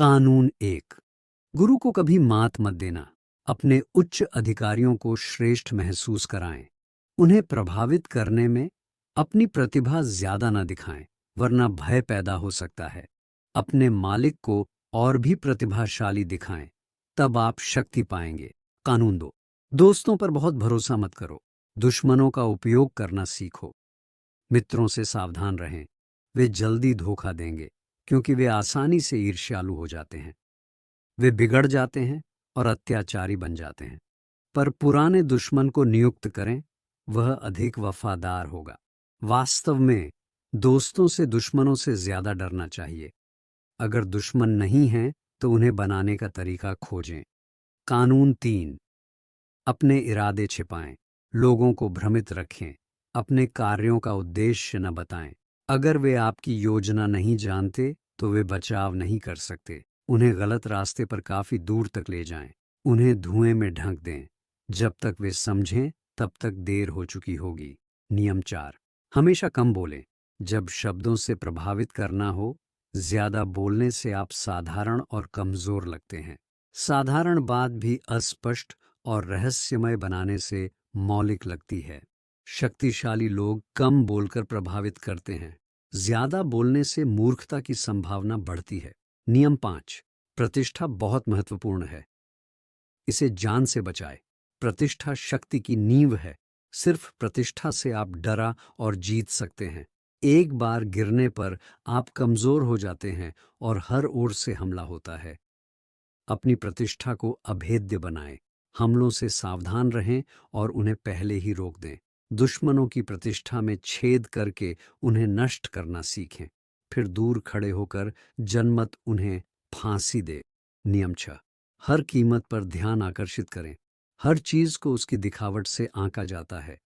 कानून 1। गुरु को कभी मात मत देना। अपने उच्च अधिकारियों को श्रेष्ठ महसूस कराएं। उन्हें प्रभावित करने में अपनी प्रतिभा ज्यादा न दिखाएं, वरना भय पैदा हो सकता है। अपने मालिक को और भी प्रतिभाशाली दिखाएं, तब आप शक्ति पाएंगे। कानून 2। दोस्तों पर बहुत भरोसा मत करो। दुश्मनों का उपयोग करना सीखो। मित्रों से सावधान रहें। वे जल्दी धोखा देंगे, क्योंकि वे आसानी से ईर्ष्यालु हो जाते हैं। वे बिगड़ जाते हैं और अत्याचारी बन जाते हैं। पर पुराने दुश्मन को नियुक्त करें, वह अधिक वफादार होगा। वास्तव में दोस्तों से दुश्मनों से ज्यादा डरना चाहिए। अगर दुश्मन नहीं हैं तो उन्हें बनाने का तरीका खोजें। कानून 3। अपने इरादे छिपाएं। लोगों को भ्रमित रखें। अपने कार्यों का उद्देश्य न बताएं। अगर वे आपकी योजना नहीं जानते तो वे बचाव नहीं कर सकते। उन्हें गलत रास्ते पर काफी दूर तक ले जाएं। उन्हें धुएं में ढक दें। जब तक वे समझें तब तक देर हो चुकी होगी। नियम 4। हमेशा कम बोलें। जब शब्दों से प्रभावित करना हो, ज्यादा बोलने से आप साधारण और कमजोर लगते हैं। साधारण बात भी अस्पष्ट और रहस्यमय बनाने से मौलिक लगती है। शक्तिशाली लोग कम बोलकर प्रभावित करते हैं। ज्यादा बोलने से मूर्खता की संभावना बढ़ती है। नियम 5। प्रतिष्ठा बहुत महत्वपूर्ण है। इसे जान से बचाए। प्रतिष्ठा शक्ति की नींव है। सिर्फ प्रतिष्ठा से आप डरा और जीत सकते हैं। एक बार गिरने पर आप कमजोर हो जाते हैं और हर ओर से हमला होता है। अपनी प्रतिष्ठा को अभेद्य बनाएं। हमलों से सावधान रहें और उन्हें पहले ही रोक दें। दुश्मनों की प्रतिष्ठा में छेद करके उन्हें नष्ट करना सीखें। फिर दूर खड़े होकर जनमत उन्हें फांसी दे। नियम 6। हर कीमत पर ध्यान आकर्षित करें। हर चीज को उसकी दिखावट से आंका जाता है।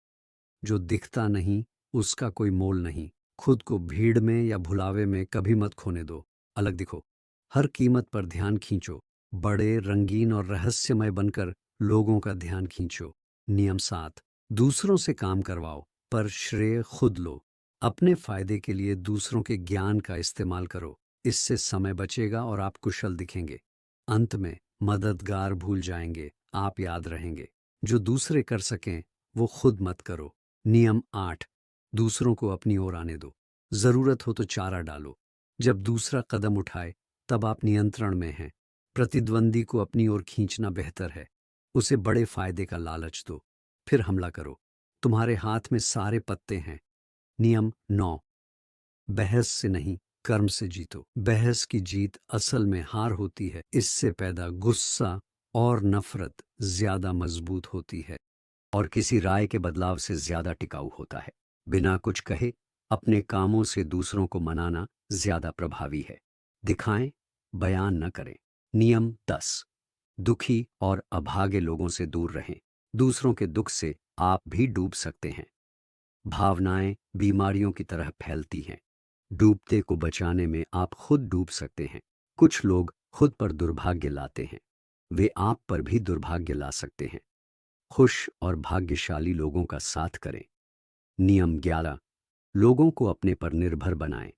जो दिखता नहीं उसका कोई मोल नहीं। खुद को भीड़ में या भुलावे में कभी मत खोने दो। अलग दिखो। हर कीमत पर ध्यान खींचो। बड़े, रंगीन और रहस्यमय बनकर लोगों का ध्यान खींचो। नियम 7। दूसरों से काम करवाओ, पर श्रेय खुद लो। अपने फायदे के लिए दूसरों के ज्ञान का इस्तेमाल करो। इससे समय बचेगा और आप कुशल दिखेंगे। अंत में मददगार भूल जाएंगे, आप याद रहेंगे। जो दूसरे कर सकें वो खुद मत करो। नियम 8। दूसरों को अपनी ओर आने दो। जरूरत हो तो चारा डालो। जब दूसरा कदम उठाए तब आप नियंत्रण में हैं। प्रतिद्वंदी को अपनी ओर खींचना बेहतर है। उसे बड़े फायदे का लालच दो, फिर हमला करो। तुम्हारे हाथ में सारे पत्ते हैं। नियम 9। बहस से नहीं, कर्म से जीतो। बहस की जीत असल में हार होती है। इससे पैदा गुस्सा और नफरत ज्यादा मजबूत होती है और किसी राय के बदलाव से ज्यादा टिकाऊ होता है। बिना कुछ कहे अपने कामों से दूसरों को मनाना ज्यादा प्रभावी है। दिखाएं, बयान न करें। नियम 10। दुखी और अभागे लोगों से दूर रहें। दूसरों के दुख से आप भी डूब सकते हैं। भावनाएं बीमारियों की तरह फैलती हैं। डूबते को बचाने में आप खुद डूब सकते हैं। कुछ लोग खुद पर दुर्भाग्य लाते हैं, वे आप पर भी दुर्भाग्य ला सकते हैं। खुश और भाग्यशाली लोगों का साथ करें। नियम 11। लोगों को अपने पर निर्भर बनाएं।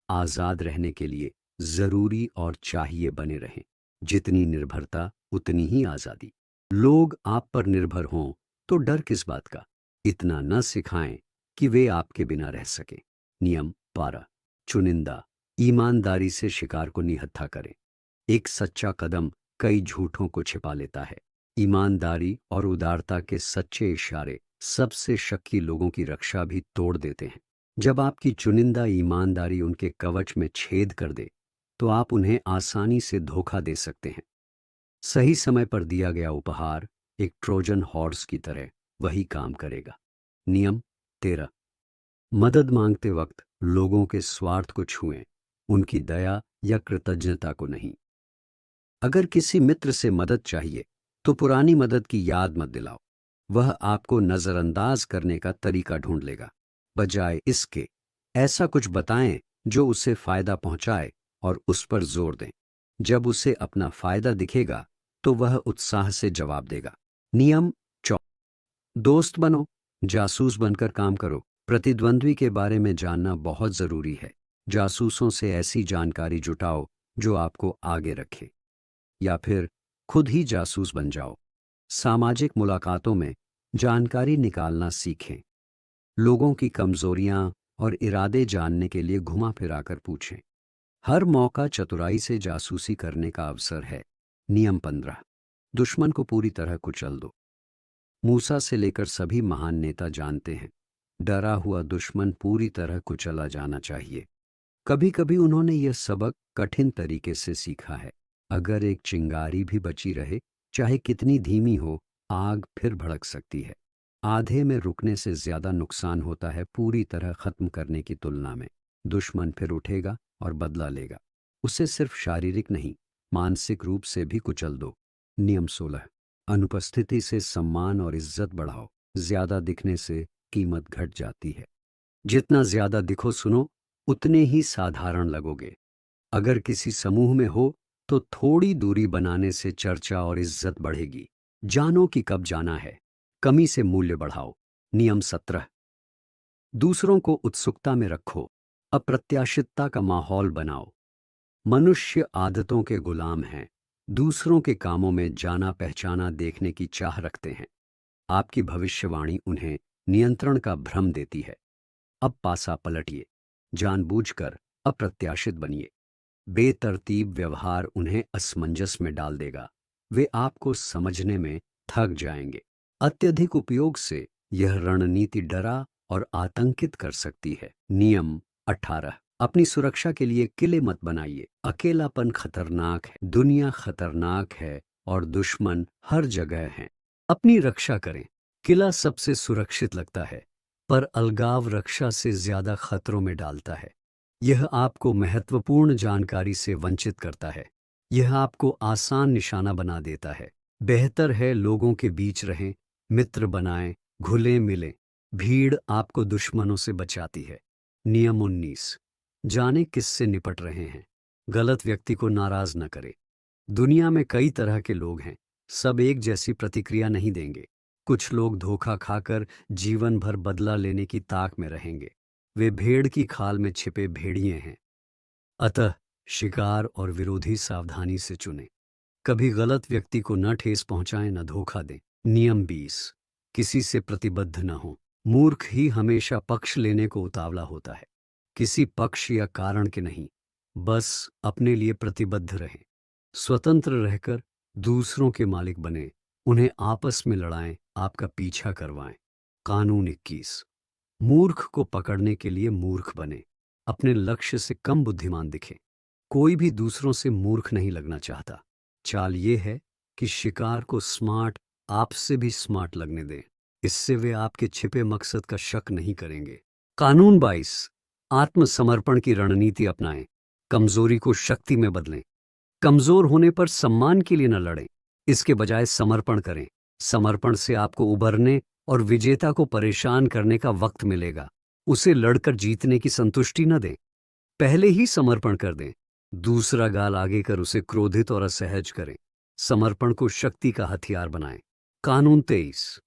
आजाद रहने के लिए जरूरी और चाहिए बने रहें। जितनी निर्भरता उतनी ही आजादी। लोग आप पर निर्भर हों तो डर किस बात का। इतना न सिखाएं कि वे आपके बिना रह सके। नियम 12। चुनिंदा ईमानदारी से शिकार को निहत्था करें। एक सच्चा कदम कई झूठों को छिपा लेता है। ईमानदारी और उदारता के सच्चे इशारे सबसे शक्की लोगों की रक्षा भी तोड़ देते हैं। जब आपकी चुनिंदा ईमानदारी उनके कवच में छेद कर दे तो आप उन्हें आसानी से धोखा दे सकते हैं। सही समय पर दिया गया उपहार एक ट्रोजन हॉर्स की तरह वही काम करेगा। नियम 13। मदद मांगते वक्त लोगों के स्वार्थ को छुएं, उनकी दया या कृतज्ञता को नहीं। अगर किसी मित्र से मदद चाहिए तो पुरानी मदद की याद मत दिलाओ। वह आपको नजरअंदाज करने का तरीका ढूंढ लेगा। बजाय इसके ऐसा कुछ बताएं जो उसे फायदा पहुंचाए और उस पर जोर दें। जब उसे अपना फायदा दिखेगा तो वह उत्साह से जवाब देगा। नियम 14। दोस्त बनो, जासूस बनकर काम करो। प्रतिद्वंद्वी के बारे में जानना बहुत जरूरी है। जासूसों से ऐसी जानकारी जुटाओ जो आपको आगे रखे, या फिर खुद ही जासूस बन जाओ। सामाजिक मुलाकातों में जानकारी निकालना सीखें। लोगों की कमजोरियां और इरादे जानने के लिए घुमा फिराकर पूछें। हर मौका चतुराई से जासूसी करने का अवसर है। नियम 15, दुश्मन को पूरी तरह कुचल दो। मूसा से लेकर सभी महान नेता जानते हैं, डरा हुआ दुश्मन पूरी तरह कुचला जाना चाहिए। कभी कभी उन्होंने यह सबक कठिन तरीके से सीखा है। अगर एक चिंगारी भी बची रहे, चाहे कितनी धीमी हो, आग फिर भड़क सकती है। आधे में रुकने से ज्यादा नुकसान होता है पूरी तरह खत्म करने की तुलना में। दुश्मन फिर उठेगा और बदला लेगा। उसे सिर्फ शारीरिक नहीं, मानसिक रूप से भी कुचल दो। नियम 16, अनुपस्थिति से सम्मान और इज्जत बढ़ाओ। ज्यादा दिखने से कीमत घट जाती है। जितना ज्यादा दिखो सुनो, उतने ही साधारण लगोगे। अगर किसी समूह में हो तो थोड़ी दूरी बनाने से चर्चा और इज्जत बढ़ेगी। जानो कि कब जाना है, कमी से मूल्य बढ़ाओ। नियम 17, दूसरों को उत्सुकता में रखो, अप्रत्याशितता का माहौल बनाओ। मनुष्य आदतों के गुलाम हैं, दूसरों के कामों में जाना पहचाना देखने की चाह रखते हैं। आपकी भविष्यवाणी उन्हें नियंत्रण का भ्रम देती है। अब पासा पलटिए, जानबूझकर अप्रत्याशित बनिए। बेतरतीब व्यवहार उन्हें असमंजस में डाल देगा। वे आपको समझने में थक जाएंगे। अत्यधिक उपयोग से यह रणनीति डरा और आतंकित कर सकती है। नियम 18, अपनी सुरक्षा के लिए किले मत बनाइए। अकेलापन खतरनाक है, दुनिया खतरनाक है और दुश्मन हर जगह है। अपनी रक्षा करें। किला सबसे सुरक्षित लगता है, पर अलगाव रक्षा से ज्यादा खतरों में डालता है। यह आपको महत्वपूर्ण जानकारी से वंचित करता है। यह आपको आसान निशाना बना देता है। बेहतर है लोगों के बीच रहें, मित्र बनाएं, घुले मिलें। भीड़ आपको दुश्मनों से बचाती है। नियम 19, जाने किससे निपट रहे हैं। गलत व्यक्ति को नाराज न करें। दुनिया में कई तरह के लोग हैं, सब एक जैसी प्रतिक्रिया नहीं देंगे। कुछ लोग धोखा खाकर जीवन भर बदला लेने की ताक में रहेंगे। वे भेड़ की खाल में छिपे भेड़िए हैं। अतः शिकार और विरोधी सावधानी से चुनें। कभी गलत व्यक्ति को न ठेस पहुंचाएं, न धोखा दें। नियम 20, किसी से प्रतिबद्ध न हो। मूर्ख ही हमेशा पक्ष लेने को उतावला होता है। किसी पक्ष या कारण के नहीं, बस अपने लिए प्रतिबद्ध रहें। स्वतंत्र रहकर दूसरों के मालिक बने। उन्हें आपस में लड़ाएं, आपका पीछा करवाएं। कानून 21, मूर्ख को पकड़ने के लिए मूर्ख बने। अपने लक्ष्य से कम बुद्धिमान दिखें। कोई भी दूसरों से मूर्ख नहीं लगना चाहता। चाल ये है कि शिकार को स्मार्ट आपसे भी स्मार्ट लगने दें। इससे वे आपके छिपे मकसद का शक नहीं करेंगे। कानून 22, आत्मसमर्पण की रणनीति अपनाएं। कमजोरी को शक्ति में बदलें। कमजोर होने पर सम्मान के लिए न लड़ें, इसके बजाय समर्पण करें। समर्पण से आपको उभरने और विजेता को परेशान करने का वक्त मिलेगा। उसे लड़कर जीतने की संतुष्टि न दें, पहले ही समर्पण कर दें। दूसरा गाल आगे कर उसे क्रोधित और असहज करें। समर्पण को शक्ति का हथियार बनाएं। कानून 23,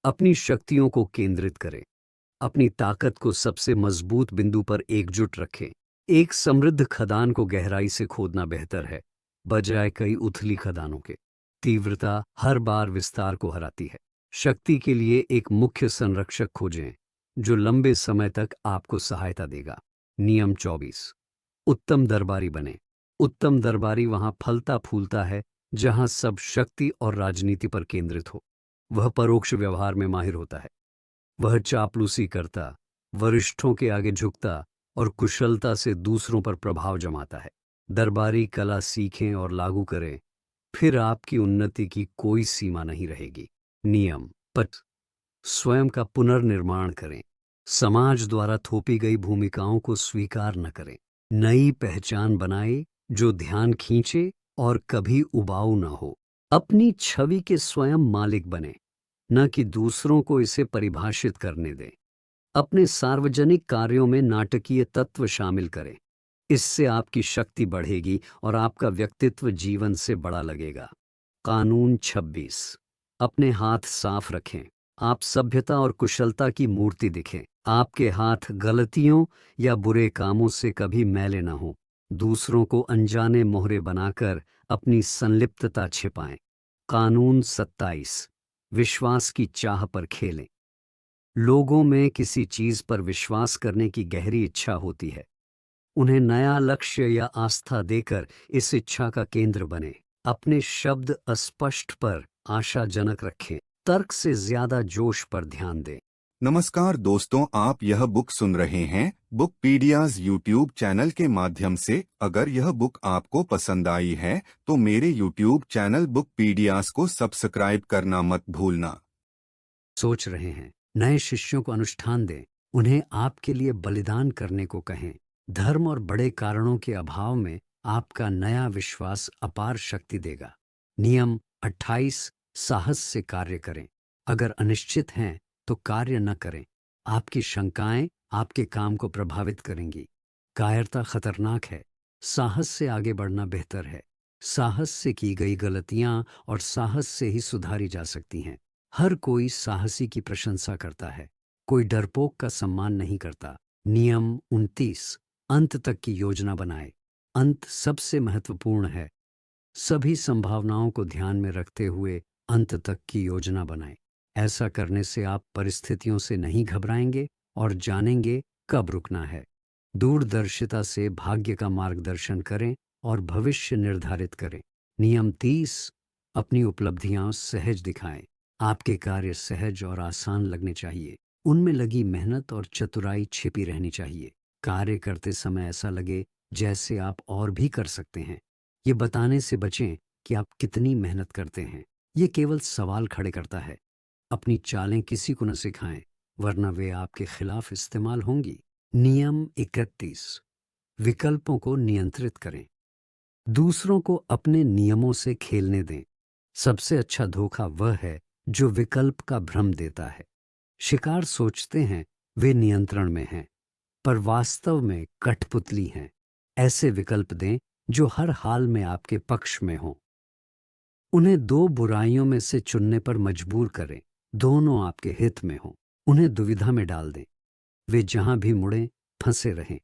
अपनी शक्तियों को केंद्रित करें। अपनी ताकत को सबसे मजबूत बिंदु पर एकजुट रखें। एक समृद्ध खदान को गहराई से खोदना बेहतर है, बजाय कई उथली खदानों के। तीव्रता हर बार विस्तार को हराती है। शक्ति के लिए एक मुख्य संरक्षक खोजें, जो लंबे समय तक आपको सहायता देगा। नियम 24, उत्तम दरबारी बने। उत्तम दरबारी वहां फलता फूलता है जहां सब शक्ति और राजनीति पर केंद्रित हो। वह परोक्ष व्यवहार में माहिर होता है। वह चापलूसी करता, वरिष्ठों के आगे झुकता और कुशलता से दूसरों पर प्रभाव जमाता है। दरबारी कला सीखें और लागू करें, फिर आपकी उन्नति की कोई सीमा नहीं रहेगी। नियम 25, स्वयं का पुनर्निर्माण करें। समाज द्वारा थोपी गई भूमिकाओं को स्वीकार न करें। नई पहचान बनाए जो ध्यान खींचे और कभी उबाऊ न हो। अपनी छवि के स्वयं मालिक बने, न कि दूसरों को इसे परिभाषित करने दें। अपने सार्वजनिक कार्यों में नाटकीय तत्व शामिल करें। इससे आपकी शक्ति बढ़ेगी और आपका व्यक्तित्व जीवन से बड़ा लगेगा। कानून 26, अपने हाथ साफ रखें। आप सभ्यता और कुशलता की मूर्ति दिखें। आपके हाथ गलतियों या बुरे कामों से कभी मैले न हों। दूसरों को अनजाने मोहरे बनाकर अपनी संलिप्तता छिपाएं। कानून 27, विश्वास की चाह पर खेलें। लोगों में किसी चीज पर विश्वास करने की गहरी इच्छा होती है। उन्हें नया लक्ष्य या आस्था देकर इस इच्छा का केंद्र बने। अपने शब्द अस्पष्ट पर आशाजनक रखें। तर्क से ज्यादा जोश पर ध्यान दें। नमस्कार दोस्तों, आप यह बुक सुन रहे हैं बुकपीडियाज यूट्यूब चैनल के माध्यम से। अगर यह बुक आपको पसंद आई है तो मेरे यूट्यूब चैनल बुकपीडियाज को सब्सक्राइब करना मत भूलना। सोच रहे हैं, नए शिष्यों को अनुष्ठान दें। उन्हें आपके लिए बलिदान करने को कहें। धर्म और बड़े कारणों के अभाव में आपका नया विश्वास अपार शक्ति देगा। नियम 28, साहस से कार्य करें। अगर अनिश्चित हैं तो कार्य न करें। आपकी शंकाएं आपके काम को प्रभावित करेंगी। कायरता खतरनाक है। साहस से आगे बढ़ना बेहतर है। साहस से की गई गलतियां और साहस से ही सुधारी जा सकती हैं। हर कोई साहसी की प्रशंसा करता है, कोई डरपोक का सम्मान नहीं करता। नियम 29, अंत तक की योजना बनाए। अंत सबसे महत्वपूर्ण है। सभी संभावनाओं को ध्यान में रखते हुए अंत तक की योजना बनाएं। ऐसा करने से आप परिस्थितियों से नहीं घबराएंगे और जानेंगे कब रुकना है। दूरदर्शिता से भाग्य का मार्गदर्शन करें और भविष्य निर्धारित करें। नियम 30, अपनी उपलब्धियां सहज दिखाएं। आपके कार्य सहज और आसान लगने चाहिए। उनमें लगी मेहनत और चतुराई छिपी रहनी चाहिए। कार्य करते समय ऐसा लगे जैसे आप और भी कर सकते हैं। ये बताने से बचें कि आप कितनी मेहनत करते हैं। ये केवल सवाल खड़े करता है। अपनी चालें किसी को न सिखाएं, वरना वे आपके खिलाफ इस्तेमाल होंगी। नियम 31, विकल्पों को नियंत्रित करें। दूसरों को अपने नियमों से खेलने दें। सबसे अच्छा धोखा वह है जो विकल्प का भ्रम देता है। शिकार सोचते हैं वे नियंत्रण में हैं, पर वास्तव में कठपुतली हैं। ऐसे विकल्प दें जो हर हाल में आपके पक्ष में हों। उन्हें दो बुराइयों में से चुनने पर मजबूर करें, दोनों आपके हित में हों। उन्हें दुविधा में डाल दें, वे जहां भी मुड़ें फंसे रहें।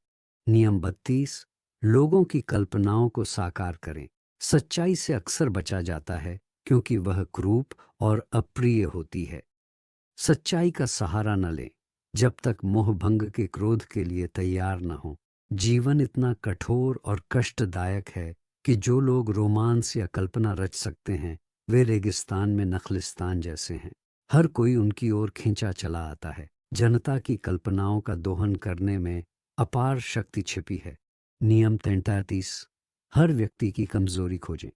नियम 32, लोगों की कल्पनाओं को साकार करें। सच्चाई से अक्सर बचा जाता है क्योंकि वह क्रूप और अप्रिय होती है। सच्चाई का सहारा न लें जब तक मोह भंग के क्रोध के लिए तैयार न हो। जीवन इतना कठोर और कष्टदायक है कि जो लोग रोमांस या कल्पना रच सकते हैं वे रेगिस्तान में नखलिस्तान जैसे हैं। हर कोई उनकी ओर खींचा चला आता है। जनता की कल्पनाओं का दोहन करने में अपार शक्ति छिपी है। नियम 33, हर व्यक्ति की कमजोरी खोजें।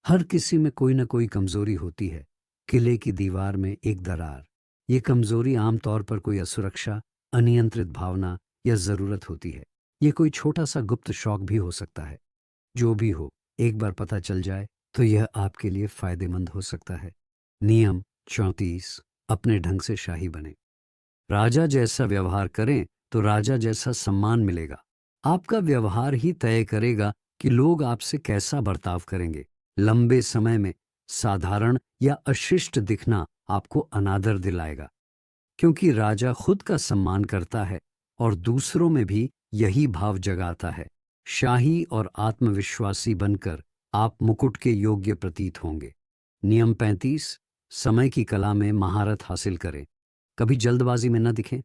हर किसी में कोई न कोई कमजोरी होती है। किले की दीवार में एक दरार, ये कमजोरी आमतौर पर कोई असुरक्षा, अनियंत्रित भावना या जरूरत होती है। ये कोई छोटा सा गुप्त शौक भी हो सकता है। जो भी हो, एक बार पता चल जाए तो यह आपके लिए फायदेमंद हो सकता है। नियम 34, अपने ढंग से शाही बने। राजा जैसा व्यवहार करें तो राजा जैसा सम्मान मिलेगा। आपका व्यवहार ही तय करेगा कि लोग आपसे कैसा बर्ताव करेंगे। लंबे समय में साधारण या अशिष्ट दिखना आपको अनादर दिलाएगा, क्योंकि राजा खुद का सम्मान करता है और दूसरों में भी यही भाव जगाता है। शाही और आत्मविश्वासी बनकर आप मुकुट के योग्य प्रतीत होंगे। नियम 35, समय की कला में महारत हासिल करें। कभी जल्दबाजी में न दिखें।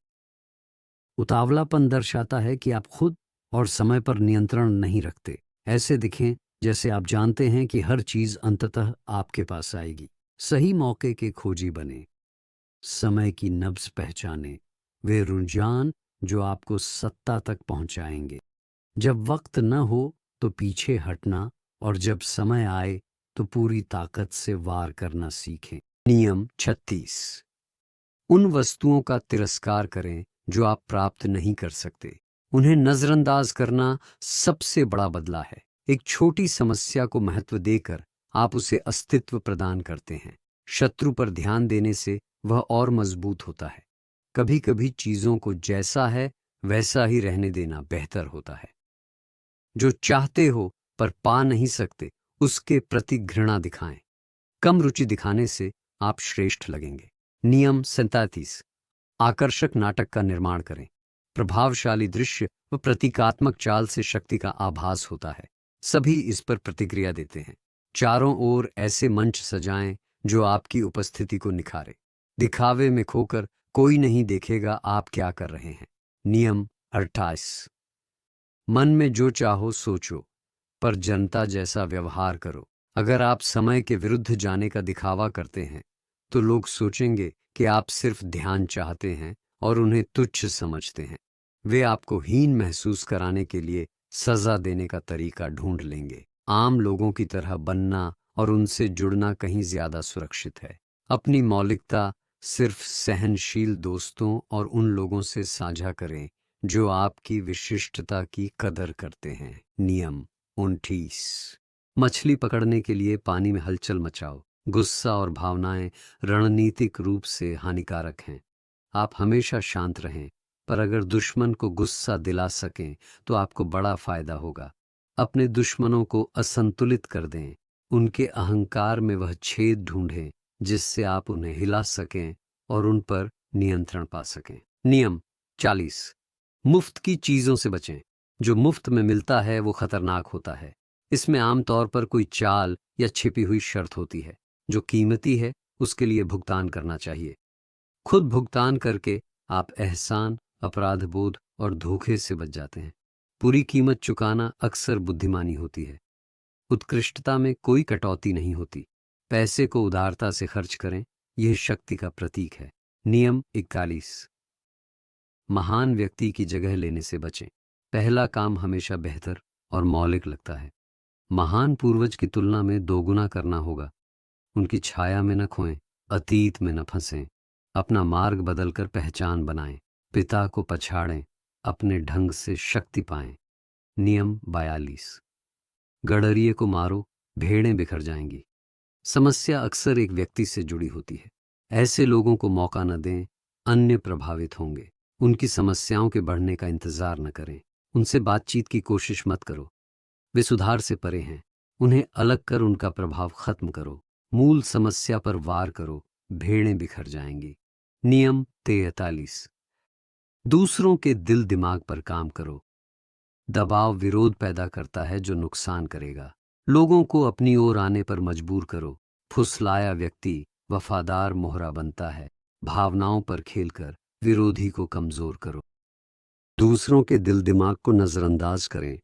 उतावलापन दर्शाता है कि आप खुद और समय पर नियंत्रण नहीं रखते। ऐसे दिखें जैसे आप जानते हैं कि हर चीज अंततः आपके पास आएगी। सही मौके के खोजी बने। समय की नब्ज पहचाने, वे रुझान जो आपको सत्ता तक पहुंचाएंगे। जब वक्त न हो तो पीछे हटना और जब समय आए तो पूरी ताकत से वार करना सीखें। नियम 36, उन वस्तुओं का तिरस्कार करें जो आप प्राप्त नहीं कर सकते। उन्हें नजरअंदाज करना सबसे बड़ा बदला है। एक छोटी समस्या को महत्व देकर आप उसे अस्तित्व प्रदान करते हैं। शत्रु पर ध्यान देने से वह और मजबूत होता है। कभी कभी चीजों को जैसा है वैसा ही रहने देना बेहतर होता है। जो चाहते हो पर पा नहीं सकते उसके प्रति घृणा दिखाएं। कम रुचि दिखाने से आप श्रेष्ठ लगेंगे। नियम 37, आकर्षक नाटक का निर्माण करें। प्रभावशाली दृश्य व प्रतीकात्मक चाल से शक्ति का आभास होता है। सभी इस पर प्रतिक्रिया देते हैं। चारों ओर ऐसे मंच सजाएं जो आपकी उपस्थिति को निखारे। दिखावे में खोकर कोई नहीं देखेगा आप क्या कर रहे हैं। नियम 28। मन में जो चाहो सोचो, पर जनता जैसा व्यवहार करो। अगर आप समय के विरुद्ध जाने का दिखावा करते हैं तो लोग सोचेंगे कि आप सिर्फ ध्यान चाहते हैं और उन्हें तुच्छ समझते हैं। वे आपको हीन महसूस कराने के लिए सजा देने का तरीका ढूंढ लेंगे। आम लोगों की तरह बनना और उनसे जुड़ना कहीं ज्यादा सुरक्षित है। अपनी मौलिकता सिर्फ सहनशील दोस्तों और उन लोगों से साझा करें जो आपकी विशिष्टता की कदर करते हैं। नियम 29। मछली पकड़ने के लिए पानी में हलचल मचाओ। गुस्सा और भावनाएं रणनीतिक रूप से हानिकारक हैं। आप हमेशा शांत रहें, पर अगर दुश्मन को गुस्सा दिला सकें तो आपको बड़ा फायदा होगा। अपने दुश्मनों को असंतुलित कर दें। उनके अहंकार में वह छेद ढूंढें जिससे आप उन्हें हिला सकें और उन पर नियंत्रण पा सकें। नियम 40। मुफ्त की चीजों से बचें। जो मुफ्त में मिलता है वो खतरनाक होता है। इसमें आमतौर पर कोई चाल या छिपी हुई शर्त होती है। जो कीमती है उसके लिए भुगतान करना चाहिए। खुद भुगतान करके आप एहसान, अपराध बोध और धोखे से बच जाते हैं। पूरी कीमत चुकाना अक्सर बुद्धिमानी होती है। उत्कृष्टता में कोई कटौती नहीं होती। पैसे को उदारता से खर्च करें, यह शक्ति का प्रतीक है। नियम 41। महान व्यक्ति की जगह लेने से बचें। पहला काम हमेशा बेहतर और मौलिक लगता है। महान पूर्वज की तुलना में दोगुना करना होगा। उनकी छाया में न खोएं, अतीत में न फंसें। अपना मार्ग बदलकर पहचान बनाएं। पिता को पछाड़ें, अपने ढंग से शक्ति पाएं। नियम 42। गडरिये को मारो, भेड़ें बिखर जाएंगी। समस्या अक्सर एक व्यक्ति से जुड़ी होती है। ऐसे लोगों को मौका न दें, अन्य प्रभावित होंगे। उनकी समस्याओं के बढ़ने का इंतजार न करें। उनसे बातचीत की कोशिश मत करो। वे सुधार से परे हैं। उन्हें अलग कर उनका प्रभाव खत्म करो। मूल समस्या पर वार करो, भेड़ें बिखर जाएंगी। नियम 43। दूसरों के दिल दिमाग पर काम करो। दबाव विरोध पैदा करता है जो नुकसान करेगा। लोगों को अपनी ओर आने पर मजबूर करो। फुसलाया व्यक्ति वफादार मोहरा बनता है। भावनाओं पर खेलकर विरोधी को कमजोर करो। दूसरों के दिल दिमाग को नजरअंदाज करें,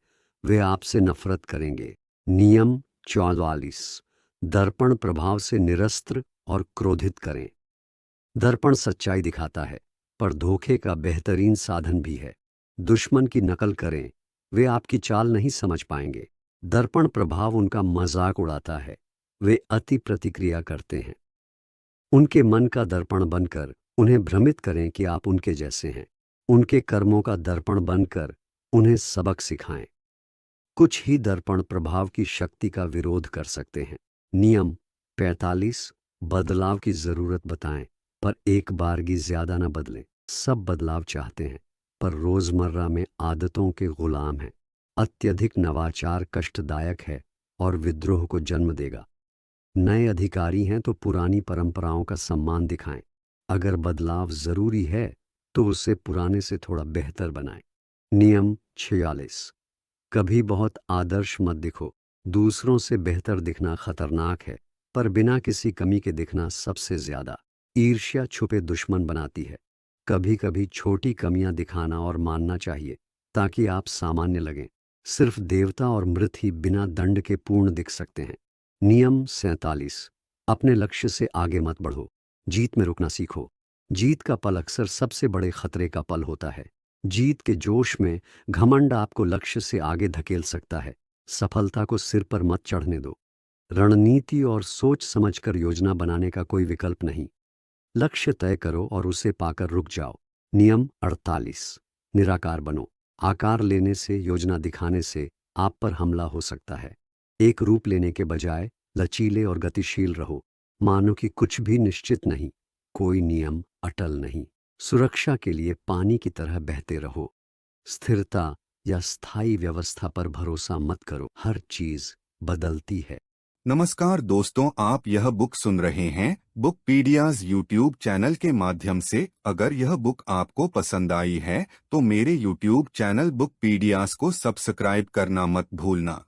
वे आपसे नफरत करेंगे। नियम 44। दर्पण प्रभाव से निरस्त्र और क्रोधित करें। दर्पण सच्चाई दिखाता है, पर धोखे का बेहतरीन साधन भी है। दुश्मन की नकल करें, वे आपकी चाल नहीं समझ पाएंगे। दर्पण प्रभाव उनका मजाक उड़ाता है। वे अति प्रतिक्रिया करते हैं। उनके मन का दर्पण बनकर उन्हें भ्रमित करें कि आप उनके जैसे हैं। उनके कर्मों का दर्पण बनकर उन्हें सबक सिखाएं। कुछ ही दर्पण प्रभाव की शक्ति का विरोध कर सकते हैं। नियम 45। बदलाव की जरूरत बताएं, पर एक बारगी ज्यादा न बदलें। सब बदलाव चाहते हैं, पर रोजमर्रा में आदतों के गुलाम हैं। अत्यधिक नवाचार कष्टदायक है और विद्रोह को जन्म देगा। नए अधिकारी हैं तो पुरानी परंपराओं का सम्मान दिखाएं। अगर बदलाव जरूरी है तो उसे पुराने से थोड़ा बेहतर बनाएं। नियम 46। कभी बहुत आदर्श मत दिखो। दूसरों से बेहतर दिखना खतरनाक है, पर बिना किसी कमी के दिखना सबसे ज्यादा। ईर्ष्या छुपे दुश्मन बनाती है। कभी कभी छोटी कमियां दिखाना और मानना चाहिए ताकि आप सामान्य लगें। सिर्फ देवता और मृत ही बिना दंड के पूर्ण दिख सकते हैं। नियम 47। अपने लक्ष्य से आगे मत बढ़ो, जीत में रुकना सीखो। जीत का पल अक्सर सबसे बड़े खतरे का पल होता है। जीत के जोश में घमंड आपको लक्ष्य से आगे धकेल सकता है। सफलता को सिर पर मत चढ़ने दो। रणनीति और सोच समझकर योजना बनाने का कोई विकल्प नहीं। लक्ष्य तय करो और उसे पाकर रुक जाओ। नियम 48। निराकार बनो। आकार लेने से, योजना दिखाने से आप पर हमला हो सकता है। एक रूप लेने के बजाय लचीले और गतिशील रहो। मानो कि कुछ भी निश्चित नहीं, कोई नियम अटल नहीं। सुरक्षा के लिए पानी की तरह बहते रहो। स्थिरता या स्थायी व्यवस्था पर भरोसा मत करो। हर चीज बदलती है। नमस्कार दोस्तों, आप यह बुक सुन रहे हैं बुक पीडियाज यूट्यूब चैनल के माध्यम से। अगर यह बुक आपको पसंद आई है तो मेरे यूट्यूब चैनल बुक पीडियाज को सब्सक्राइब करना मत भूलना।